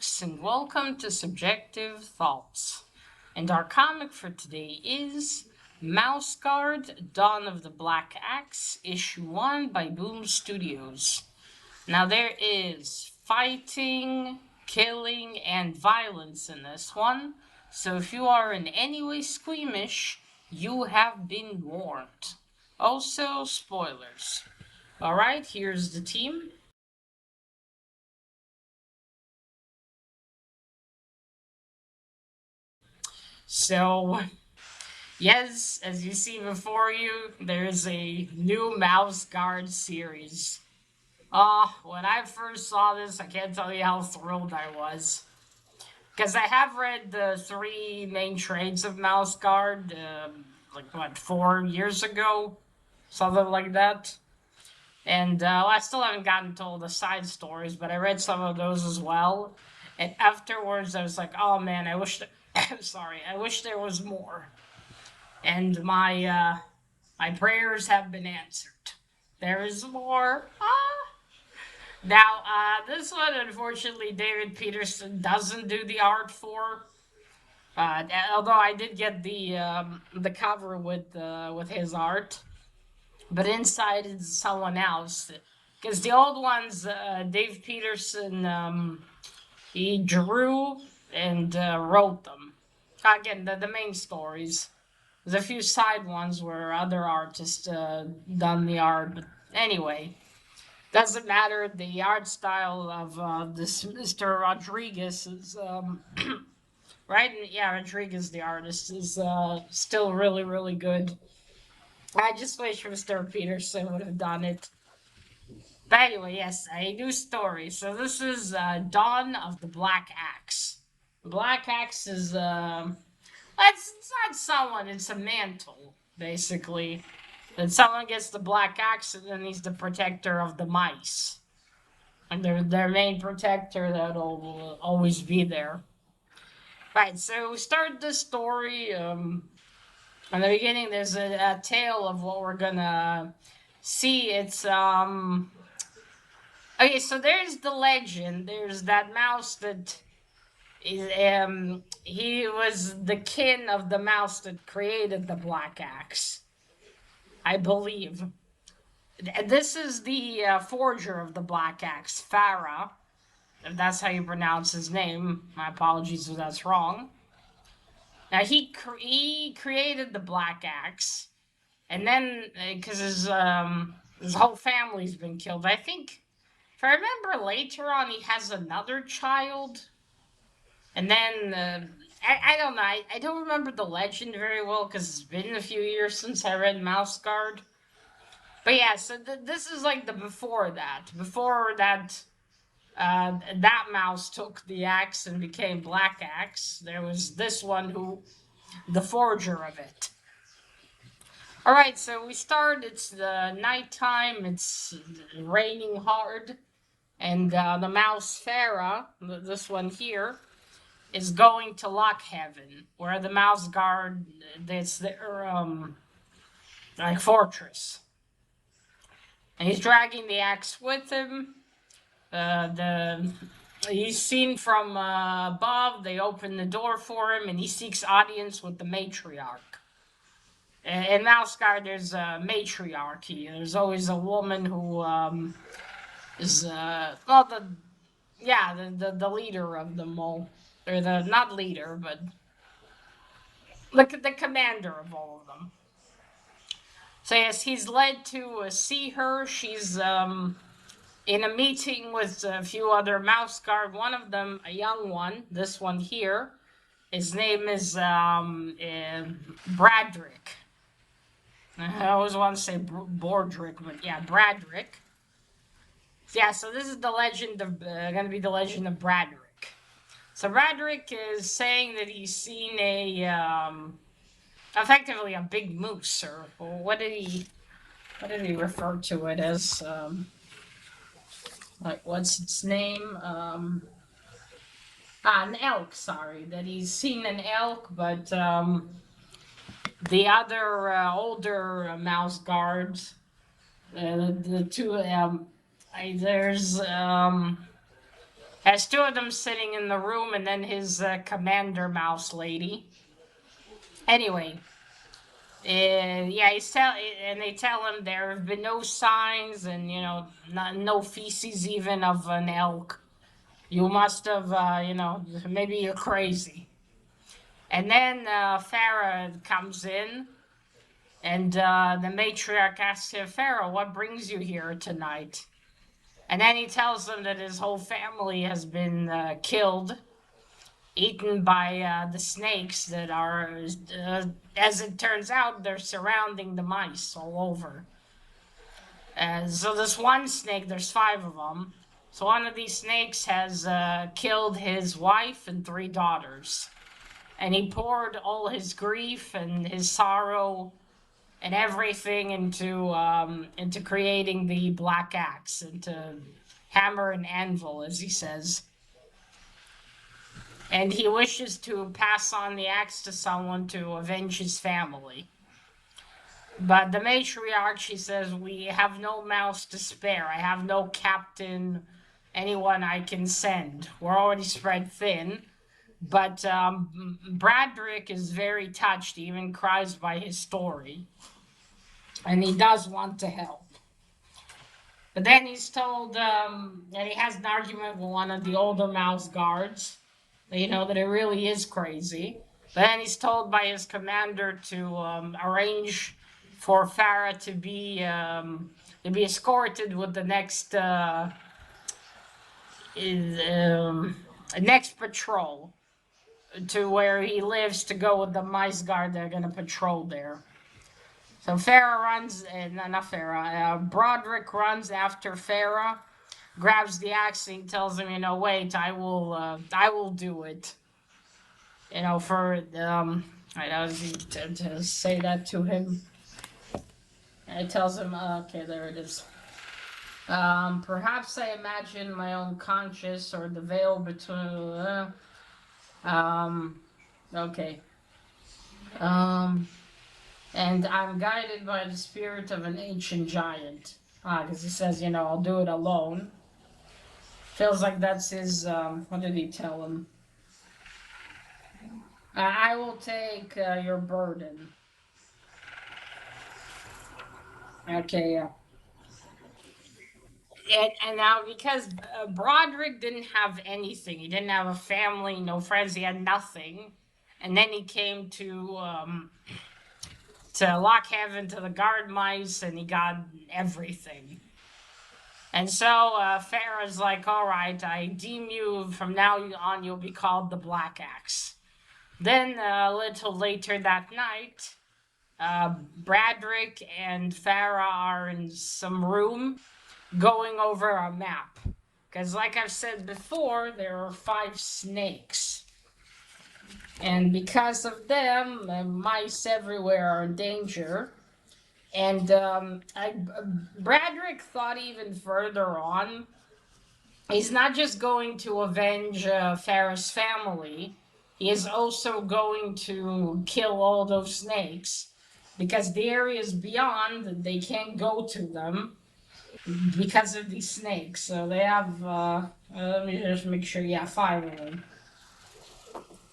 folks, and welcome to Subjective Thoughts. And our comic for today is Mouse Guard Dawn of the Black Axe, Issue 1 by Boom Studios. Now, there is fighting, killing, and violence in this one, so if you are in any way squeamish, you have been warned. Also, spoilers. Alright, here's the team. So, yes, as you see before you, there's a new Mouse Guard series. When I first saw this, I can't tell you how thrilled I was. Because I have read the three main trades of Mouse Guard, 4 years ago? Something like that. And I still haven't gotten to all the side stories, but I read some of those as well. And afterwards, I was like, oh man, I wish sorry, I wish there was more. And my prayers have been answered. There is more. Now, this one, unfortunately, David Peterson doesn't do the art for. Although I did get the cover with his art, but inside is someone else. Because the old ones, Dave Peterson, he drew and wrote them. Again, the main stories. There's a few side ones where other artists done the art, but anyway, doesn't matter. The art style of this Mr. Rodriguez is right. Yeah, Rodriguez, the artist, is still really really good. I just wish Mr. Peterson would have done it. But anyway, yes, a new story. So this is Dawn of the Black Axe. Black Axe is it's not someone, it's a mantle, basically. And someone gets the black axe, and then he's the protector of the mice. And they're their main protector that'll always be there. Right, so we start the story. In the beginning, there's a tale of what we're gonna see. It's okay. So there's the legend. There's that mouse that he was the kin of the mouse that created the black axe, I believe. This is the forger of the black axe, Farah. If that's how you pronounce his name, my apologies if that's wrong. Now he created the black axe, and then because his whole family's been killed. I think if I remember later on, he has another child. And then, I don't know, I don't remember the legend very well because it's been a few years since I read Mouse Guard. But yeah, so this is like the before that. Before that, that mouse took the axe and became Black Axe. There was this one who, the forger of it. Alright, so we start, it's the nighttime, it's raining hard, and the mouse Farah, this one here, is going to Lockhaven, where the Mouse Guard, it's their like fortress, and he's dragging the axe with him. The He's seen from above. They open the door for him, and he seeks audience with the matriarch. In Mouse Guard, there's a matriarchy. There's always a woman who is the leader of them all, or the not leader, but the commander of all of them. So yes, he's led to see her. She's in a meeting with a few other Mouse Guard. One of them, a young one, this one here. His name is Bradrick. I always want to say Bordrick, but yeah, Bradrick. Yeah, so this is the legend of going to be the legend of Bradrick. So Bradrick is saying that he's seen effectively a big moose, or what did he refer to it as? Like, what's its name? An elk. Sorry, that he's seen an elk, but the other older mouse guards, the two there's Has two of them sitting in the room, and then his commander mouse lady. Anyway, yeah, and they tell him there have been no signs, and no feces even of an elk. You must have, maybe you're crazy. And then Farah comes in, and the matriarch asks him, Farah, what brings you here tonight? And then he tells them that his whole family has been killed, eaten by the snakes that are, as it turns out, they're surrounding the mice all over. So this one snake, there's 5 of them. So one of these snakes has killed his wife and 3 daughters. And he poured all his grief and his sorrow and everything into creating the black axe, into hammer and anvil, as he says. And he wishes to pass on the axe to someone to avenge his family. But the matriarch, she says, we have no mouse to spare. I have no captain, anyone I can send. We're already spread thin. But Bradrick is very touched. He even cries by his story. And he does want to help. But then he's told, and he has an argument with one of the older mouse guards. That it really is crazy. But then he's told by his commander to arrange for Farah to be escorted with the next patrol to where he lives, to go with the mice guard. They're going to patrol there. So Farah runs, not Farah, Broderick runs after Farah, grabs the axe, and tells him, wait, I will do it. I was to say that to him. And it tells him, okay, there it is. Perhaps I imagine my own conscience, or the veil between, okay. And I'm guided by the spirit of an ancient giant. Because he says, I'll do it alone. Feels like that's his, what did he tell him? I will take your burden. Okay, yeah. And now, because Broderick didn't have anything, he didn't have a family, no friends, he had nothing. And then he came to Lockhaven, to the guard mice, and he got everything. And so Farah's like, all right, I deem you, from now on, you'll be called the Black Axe. Then a little later that night, Bradrick and Farah are in some room going over a map. Because like I've said before, there are 5 snakes. And because of them, mice everywhere are in danger. And Bradrick thought even further on. He's not just going to avenge Farah's family. He is also going to kill all those snakes. Because the areas beyond, they can't go to them because of these snakes. So they have, let me just make sure, 5 of them.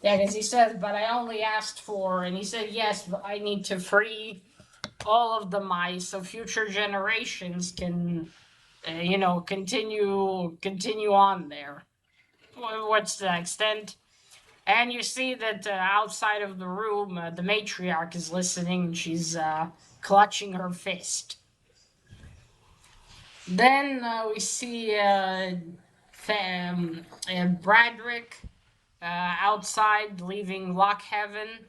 Yeah, because he says, but I only asked for, and he said, yes, but I need to free all of the mice so future generations can, continue on there. What's the extent? And you see that outside of the room, the matriarch is listening, and she's clutching her fist. Then we see Bradrick outside, leaving Lockhaven,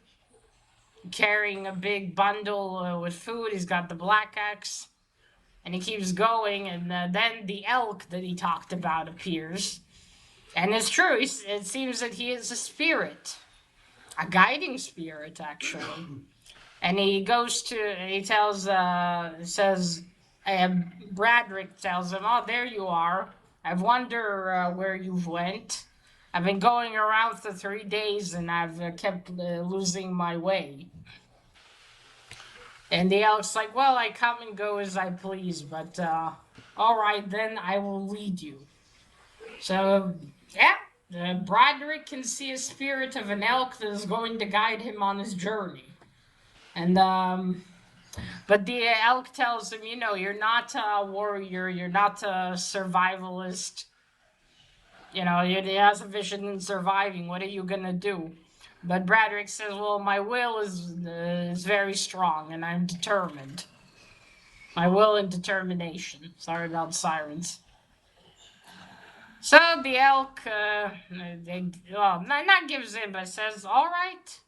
carrying a big bundle with food. He's got the black axe, and he keeps going, and then the elk that he talked about appears. And it's true, it seems that he is a spirit, a guiding spirit, actually. And he goes to, he tells, Bradrick tells him, oh, there you are. I wonder where you've went. I've been going around for 3 days, and I've kept losing my way. And the elk's like, well, I come and go as I please, but all right, then I will lead you. So, yeah, Broderick can see a spirit of an elk that is going to guide him on his journey. And, but the elk tells him, you're not a warrior, you're not a survivalist. He has a vision in surviving. What are you gonna do? But Broderick says, well, my will is very strong, and I'm determined. My will and determination. Sorry about sirens. So the elk, not gives in, but says, all right,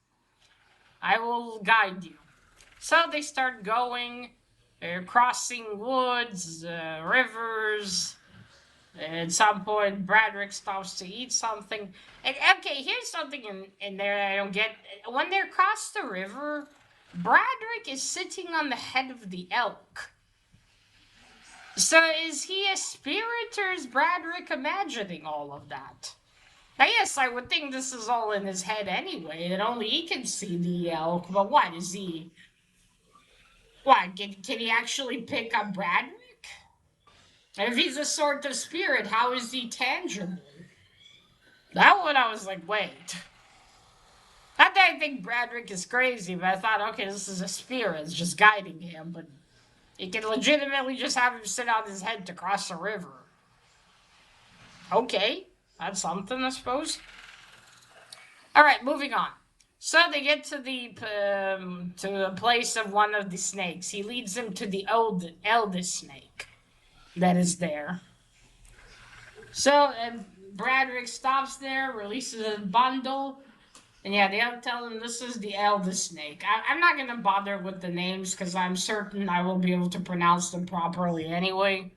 I will guide you. So they start going, crossing woods, rivers. At some point, Broderick stops to eat something. And, okay, here's something in there that I don't get. When they're across the river, Broderick is sitting on the head of the elk. So is he a spirit, or is Broderick imagining all of that? Now, yes, I would think this is all in his head anyway, that only he can see the elk, but what, is he... What, can he actually pick up Broderick? And if he's a sort of spirit, how is he tangible? That one I was like, wait. Not that I think Broderick is crazy, but I thought, okay, this is a spirit, it's just guiding him, but you can legitimately just have him sit on his head to cross the river. Okay, that's something, I suppose. Alright, moving on. So they get to the place of one of the snakes. He leads them to the eldest snake that is there. So Broderick stops there, releases a bundle, and yeah, they tell him this is the eldest snake. I'm not gonna bother with the names because I'm certain I will be able to pronounce them properly anyway.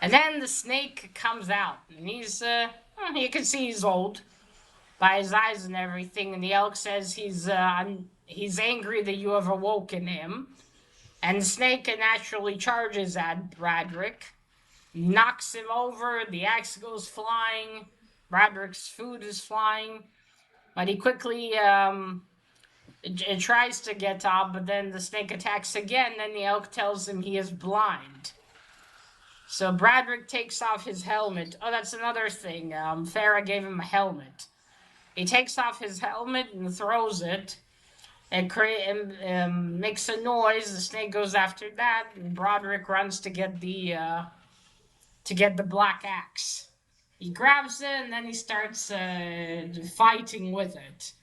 And then the snake comes out, and he's you can see he's old by his eyes and everything. And the elk says he's angry that you have awoken him. And the snake naturally charges at Broderick, knocks him over. The axe goes flying. Broderick's food is flying. But he quickly it tries to get up, but then the snake attacks again. Then the elk tells him he is blind. So Broderick takes off his helmet. Oh, that's another thing. Farah gave him a helmet. He takes off his helmet and throws it, and makes a noise. The snake goes after that, and Broderick runs to get the black axe. He grabs it, and then he starts fighting with it.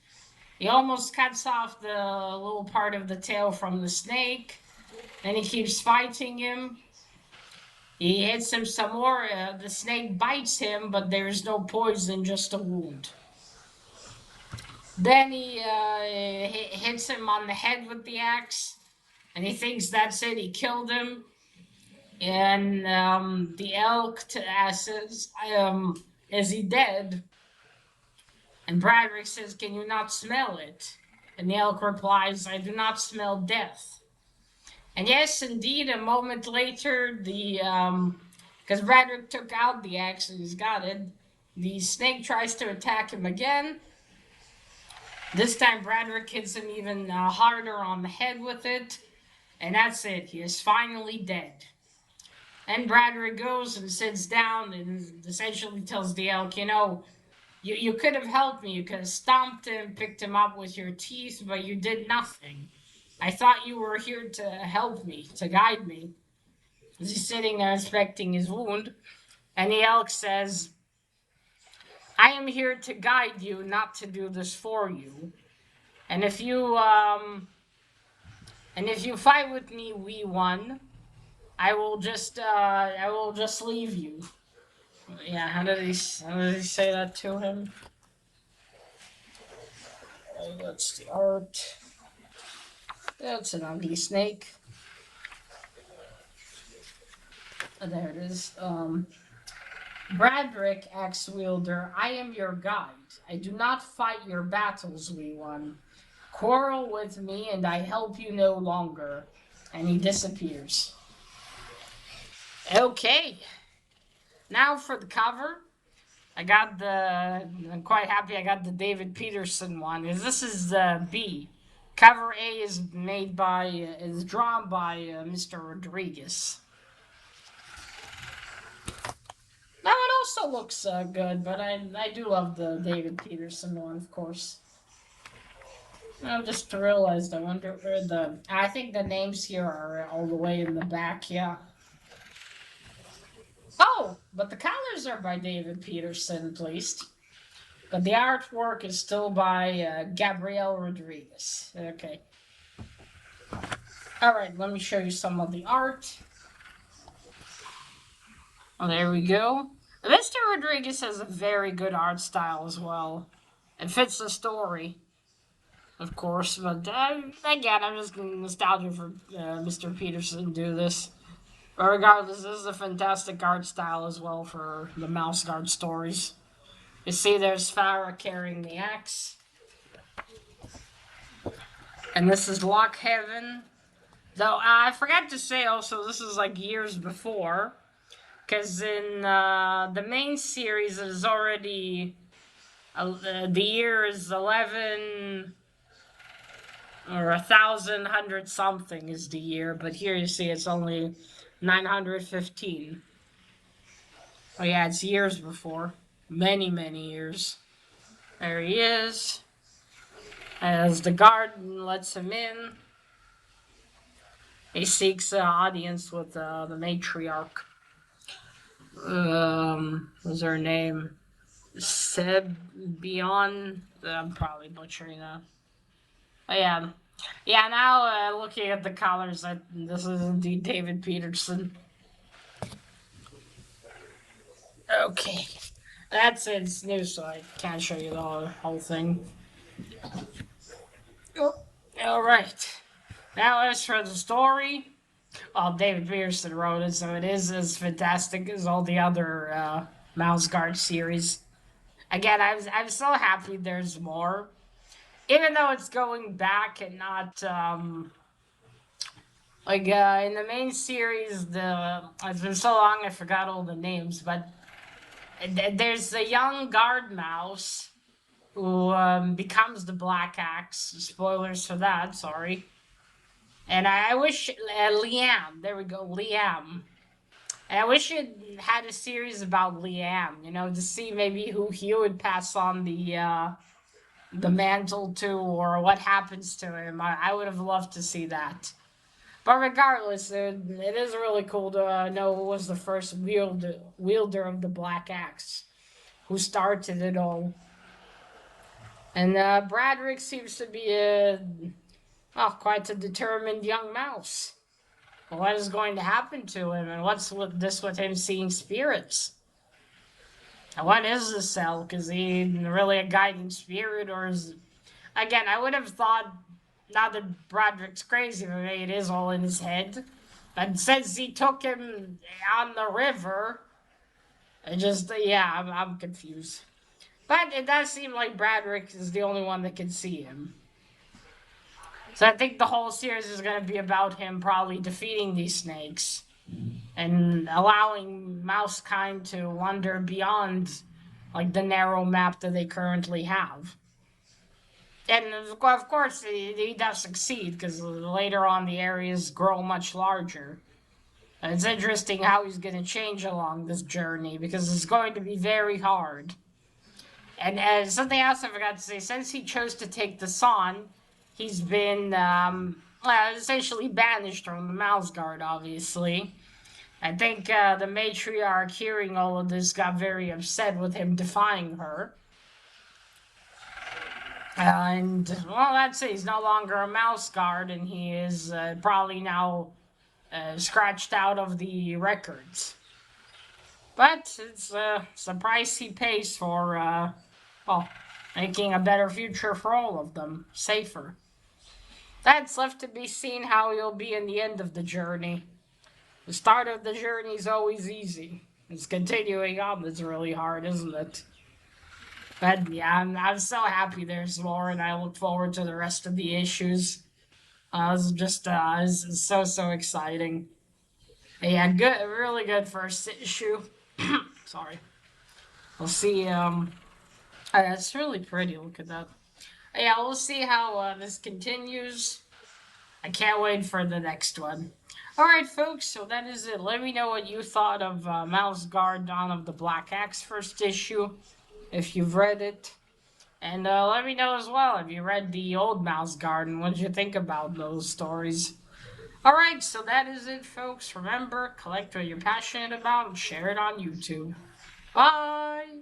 He almost cuts off the little part of the tail from the snake. Then he keeps fighting him. He hits him some more. The snake bites him, but there's no poison, just a wound. Then he hits him on the head with the axe, and he thinks that's it. He killed him. And the elk says, is he dead? And Broderick says, can you not smell it? And the elk replies, I do not smell death. And yes, indeed, a moment later, because Broderick took out the axe and he's got it, the snake tries to attack him again. This time, Broderick hits him even harder on the head with it. And that's it. He is finally dead. And Broderick goes and sits down and essentially tells the elk, you could have helped me. You could have stomped him, picked him up with your teeth, but you did nothing. I thought you were here to help me, to guide me. He's sitting there inspecting his wound. And the elk says, I am here to guide you, not to do this for you. And if you fight with me, we won. I will just leave you. Yeah, how did he say that to him? That's the art. That's an ugly snake. There it is. Broderick, axe wielder, I am your guide. I do not fight your battles, we won. Quarrel with me, and I help you no longer. And he disappears. Okay. Now for the cover. I'm quite happy I got the David Peterson one. This is B. Cover A is drawn by Mr. Rodriguez. Now, what also looks good, but I do love the David Peterson one, of course. I just realized. I wonder where the. I think the names here are all the way in the back. Yeah. Oh, but the colors are by David Peterson, at least. But the artwork is still by Gabriel Rodriguez. Okay. All right. Let me show you some of the art. Oh, there we go. Mr. Rodriguez has a very good art style as well. It fits the story, of course. But again, I'm just nostalgia for Mr. Peterson to do this. But regardless, this is a fantastic art style as well for the Mouse Guard stories. You see, there's Farah carrying the axe. And this is Lock Heaven. Though, I forgot to say also, this is like years before. Because in the main series, it is already. The year is 11. Or 1,100 something is the year. But here you see it's only 915. Oh, yeah, it's years before. Many, many years. There he is. As the guard lets him in, he seeks an audience with the matriarch. What's her name? Seb Beyond. I'm probably butchering that. Oh, yeah. Yeah, now looking at the colors, this is indeed David Peterson. Okay. That's it. It's new, so I can't show you the whole thing. Oh, all right. Now, as for the story, well, David Peterson wrote it, so it is as fantastic as all the other Mouse Guard series. Again, I'm so happy there's more, even though it's going back and not like in the main series. It's been so long I forgot all the names, but there's a young guard mouse who becomes the Black Axe. Spoilers for that. Sorry. And I wish Liam. There we go, Liam. And I wish it had a series about Liam. You know, to see maybe who he would pass on the mantle to, or what happens to him. I would have loved to see that. But regardless, it is really cool to know who was the first wielder of the Black Axe, who started it all. And Bradrick seems to be quite a determined young mouse. What is going to happen to him, and what's with him seeing spirits? And what is the Selk? Is he really a guiding spirit, or is... Again, I would have thought, not that Broderick's crazy, but maybe it is all in his head. But since he took him on the river, I'm confused. But it does seem like Broderick is the only one that can see him. So I think the whole series is going to be about him probably defeating these snakes and allowing Mousekind to wander beyond like the narrow map that they currently have. And of course, he does succeed because later on the areas grow much larger. And it's interesting how he's going to change along this journey because it's going to be very hard. And something else I forgot to say, since he chose to take the Son, he's been essentially banished from the Mouse Guard, obviously. I think the matriarch, hearing all of this, got very upset with him defying her. That's it. He's no longer a Mouse Guard, and he is probably now scratched out of the records. But it's a price he pays for, making a better future for all of them. Safer. That's left to be seen how he'll be in the end of the journey. The start of the journey is always easy. It's continuing on that's really hard, isn't it? But yeah, I'm so happy there's more, and I look forward to the rest of the issues. It's so exciting. Yeah, good, really good first issue. Sorry. We'll see. It's really pretty. Look at that. Yeah, we'll see how this continues. I can't wait for the next one. All right, folks. So that is it. Let me know what you thought of Mouse Guard Dawn of the Black Axe first issue, if you've read it. And let me know as well if you read the old Mouse Garden. What did you think about those stories? Alright, so that is it, folks. Remember, collect what you're passionate about and share it on YouTube. Bye!